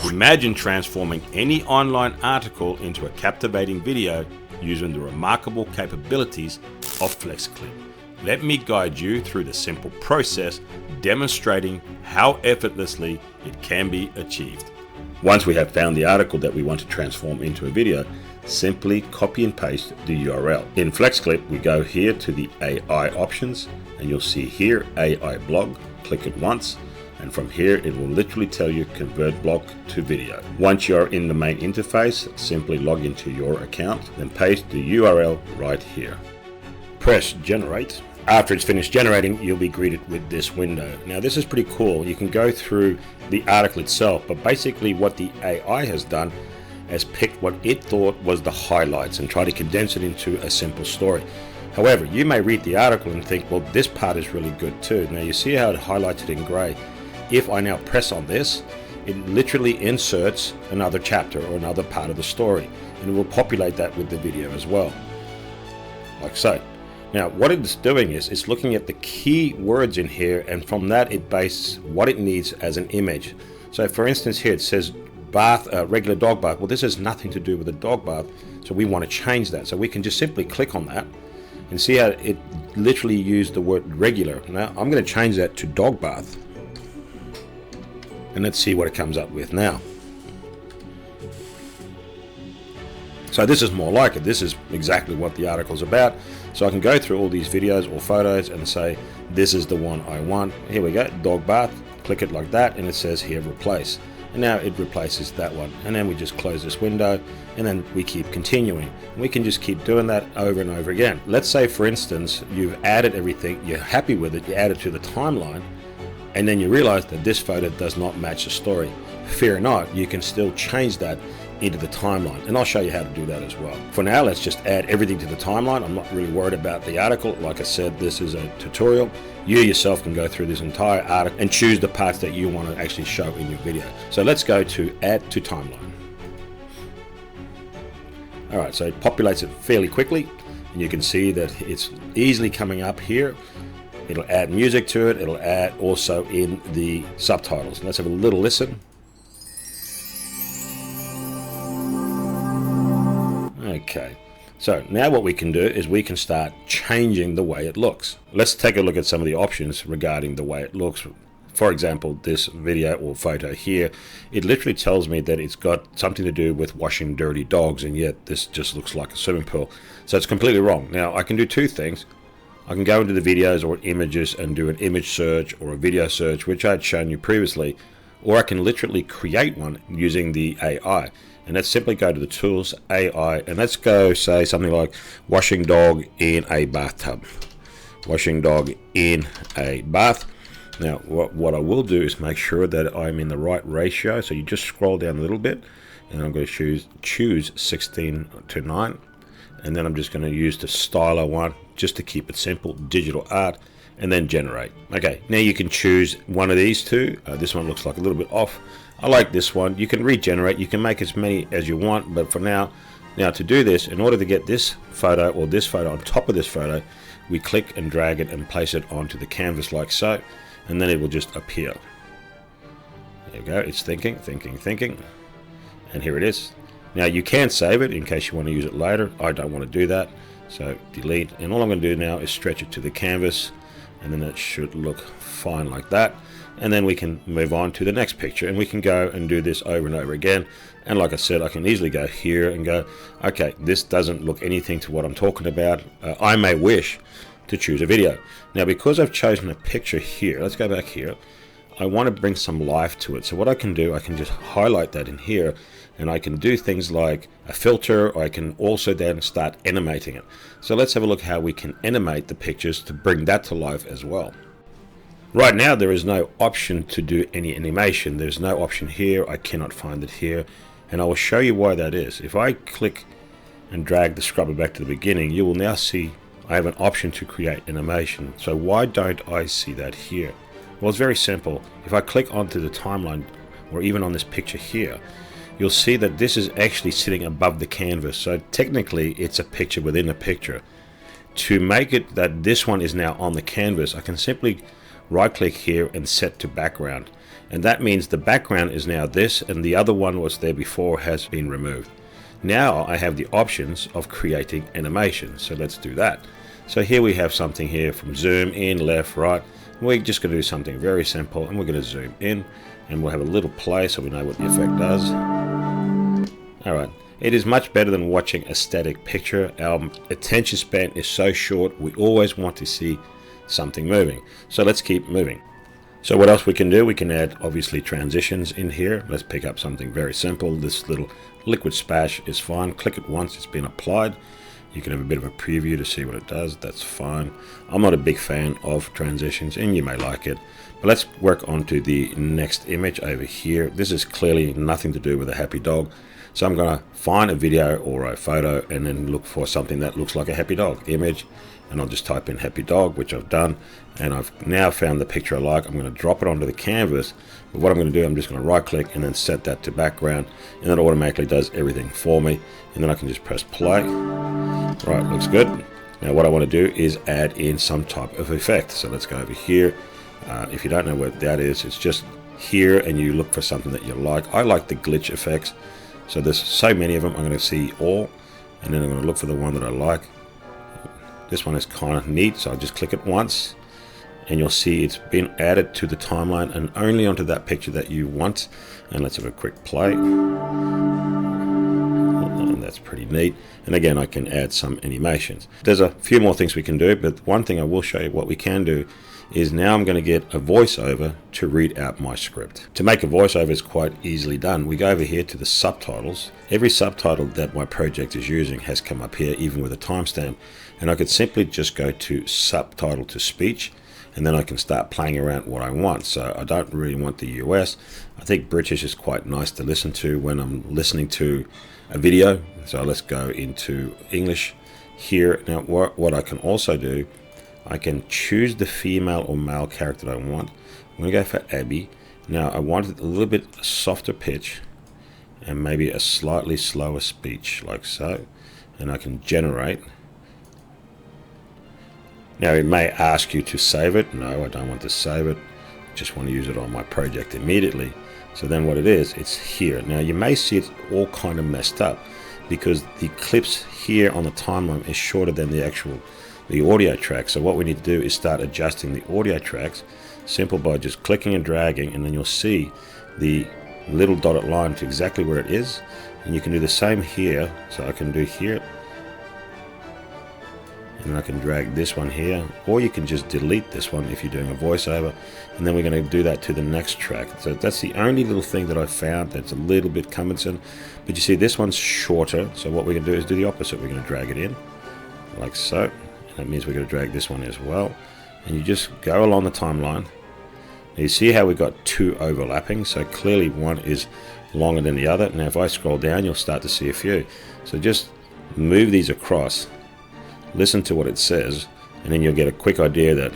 Imagine transforming any online article into a captivating video using the remarkable capabilities of FlexClip. Let me guide you through the simple process, demonstrating how effortlessly it can be achieved. Once we have found the article that we want to transform into a video, simply copy and paste the URL. In FlexClip, we go here to the AI options, and you'll see here AI blog. Click it once, and from here it will literally tell you convert blog to video. Once you're in the main interface, simply log into your account, then paste the URL right here. Press generate. After it's finished generating, you'll be greeted with this window. Now this is pretty cool. You can go through the article itself, but basically what the AI has done has picked what it thought was the highlights and try to condense it into a simple story. However, you may read the article and think, well, this part is really good too. Now you see how it highlighted in gray. If I now press on this, it literally inserts another chapter or another part of the story, and it will populate that with the video as well, like so. Now what it's doing is it's looking at the key words in here, and from that it bases what it needs as an image. So for instance here it says bath, regular dog bath. Well, this has nothing to do with a dog bath, so we want to change that. So we can just simply click on that and see how it literally used the word regular. Now I'm going to change that to dog bath, and let's see what it comes up with now. So this is more like it. This is exactly what the article's about. So I can go through all these videos or photos and say, this is the one I want. Here we go, dog bath. Click it like that, and it says here replace. And now it replaces that one. And then we just close this window, and then we keep continuing. And we can just keep doing that over and over again. Let's say, for instance, you've added everything, you're happy with it, you add it to the timeline, and then you realize that this photo does not match the story. Fear not, you can still change that into the timeline, and I'll show you how to do that as well. For now, let's just add everything to the timeline. I'm not really worried about the article. Like I said, this is a tutorial. You yourself can go through this entire article and choose the parts that you want to actually show in your video. So let's go to add to timeline. All right, so it populates it fairly quickly, and you can see that it's easily coming up here. It'll add music to it. It'll add also in the subtitles. Let's have a little listen. Okay, so now what we can do is we can start changing the way it looks. Let's take a look at some of the options regarding the way it looks. For example, this video or photo here, it literally tells me that it's got something to do with washing dirty dogs, and yet this just looks like a swimming pool. So it's completely wrong. Now I can do two things. I can go into the videos or images and do an image search or a video search, which I had shown you previously, or I can literally create one using the AI. And let's simply go to the tools, AI, and let's go say something like washing dog in a bathtub. Washing dog in a bath. Now what I will do is make sure that I'm in the right ratio. So you just scroll down a little bit, and I'm going to choose 16:9, and then I'm just going to use the styler one just to keep it simple, digital art, and then generate. Okay, now you can choose one of these two. This one looks like a little bit off. I like this one. You can regenerate, you can make as many as you want, but for now to do this, in order to get this photo or this photo on top of this photo, we click and drag it and place it onto the canvas like so, and then it will just appear. There you go, it's thinking, and here it is. Now you can save it in case you want to use it later. I don't want to do that, so delete, and all I'm going to do now is stretch it to the canvas, and then it should look fine like that. And then we can move on to the next picture, and we can go and do this over and over again. And like I said, I can easily go here and go, okay, this doesn't look anything to what I'm talking about. I may wish to choose a video. Now because I've chosen a picture here, let's go back here, I want to bring some life to it. So what I can do, I can just highlight that in here, and I can do things like a filter, or I can also then start animating it. So let's have a look how we can animate the pictures to bring that to life as well. Right now there is no option to do any animation. There's no option here. I cannot find it here, and I will show you why that is. If I click and drag the scrubber back to the beginning, you will now see I have an option to create animation. So why don't I see that here? Well, it's very simple. If I click onto the timeline, or even on this picture here, you'll see that this is actually sitting above the canvas. So technically it's a picture within a picture. To make it that this one is now on the canvas, I can simply right click here and set to background, And that means the background is now this, and the other one was there before has been removed. Now I have the options of creating animation. So let's do that. So here we have something here from zoom in, left, right. We're just going to do something very simple, and we're going to zoom in, and we'll have a little play so we know what the effect does. Alright, it is much better than watching a static picture. Our attention span is so short, we always want to see something moving. So let's keep moving. So what else we can do? We can add obviously transitions in here. Let's pick up something very simple. This little liquid splash is fine. Click it once, it's been applied. You can have a bit of a preview to see what it does. That's fine. I'm not a big fan of transitions, and you may like it. But let's work on to the next image over here. This is clearly nothing to do with a happy dog. So I'm going to find a video or a photo and then look for something that looks like a happy dog image. And I'll just type in happy dog, which I've done. And I've now found the picture I like. I'm going to drop it onto the canvas. But what I'm going to do, I'm just going to right click and then set that to background. And that automatically does everything for me. And then I can just press play. Right, looks good. Now what I want to do is add in some type of effect. So let's go over here. If you don't know what that is, it's just here and you look for something that you like. I like the glitch effects. So there's so many of them. I'm going to see all, and then I'm going to look for the one that I like. This one is kind of neat, so I'll just click it once, and you'll see it's been added to the timeline and only onto that picture that you want. And let's have a quick play. And that's pretty neat. And again, I can add some animations. There's a few more things we can do, but one thing I will show you what we can do is now I'm going to get a voiceover to read out my script. To make a voiceover is quite easily done. We go over here to the subtitles. Every subtitle that my project is using has come up here, even with a timestamp. And I could simply just go to subtitle to speech, and then I can start playing around what I want. So I don't really want the US. I think British is quite nice to listen to when I'm listening to a video. So let's go into English here. Now what I can also do, I can choose the female or male character that I want. I'm going to go for Abby. Now I want it a little bit softer pitch and maybe a slightly slower speech, like so. And I can generate. Now it may ask you to save it. No, I don't want to save it. I just want to use it on my project immediately. So then what it is, it's here. Now you may see it's all kind of messed up because the clips here on the timeline is shorter than the audio track. So what we need to do is start adjusting the audio tracks, simple by just clicking and dragging, and then you'll see the little dotted line to exactly where it is. And you can do the same here. So I can do here, and I can drag this one here, or you can just delete this one if you're doing a voiceover, and then we're going to do that to the next track. So that's the only little thing that I found that's a little bit cumbersome. But you see this one's shorter, so what we're going to do is do the opposite. We're going to drag it in like so. That means we're going to drag this one as well, and you just go along the timeline. Now you see how we've got two overlapping, so clearly one is longer than the other. Now if I scroll down, you'll start to see a few. So just move these across, listen to what it says, and then you'll get a quick idea that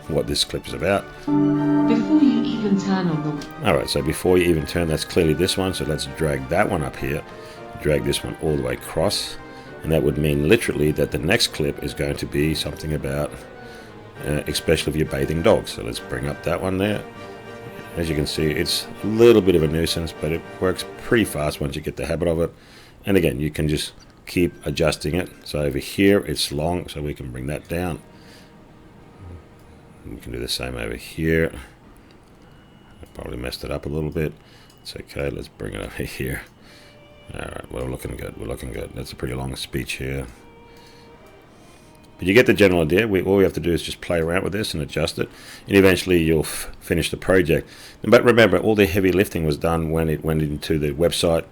what this clip is about. Before you even turn on them. Alright, so before you even turn, that's clearly this one. So let's drag that one up here, drag this one all the way across. And that would mean literally that the next clip is going to be something about, especially if you're bathing dogs. So let's bring up that one there. As you can see, it's a little bit of a nuisance, but it works pretty fast once you get the habit of it. And again, you can just keep adjusting it. So over here, it's long, so we can bring that down. We can do the same over here. I probably messed it up a little bit. It's okay, let's bring it over here. Alright, we're looking good, we're looking good. That's a pretty long speech here. But you get the general idea. All we have to do is just play around with this and adjust it. And eventually you'll finish the project. But remember, all the heavy lifting was done when it went into the website,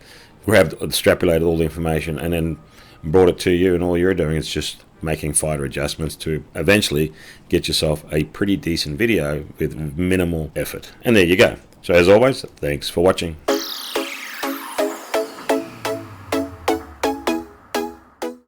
extrapolated all the information, and then brought it to you. And all you're doing is just making finer adjustments to eventually get yourself a pretty decent video with minimal effort. And there you go. So as always, thanks for watching.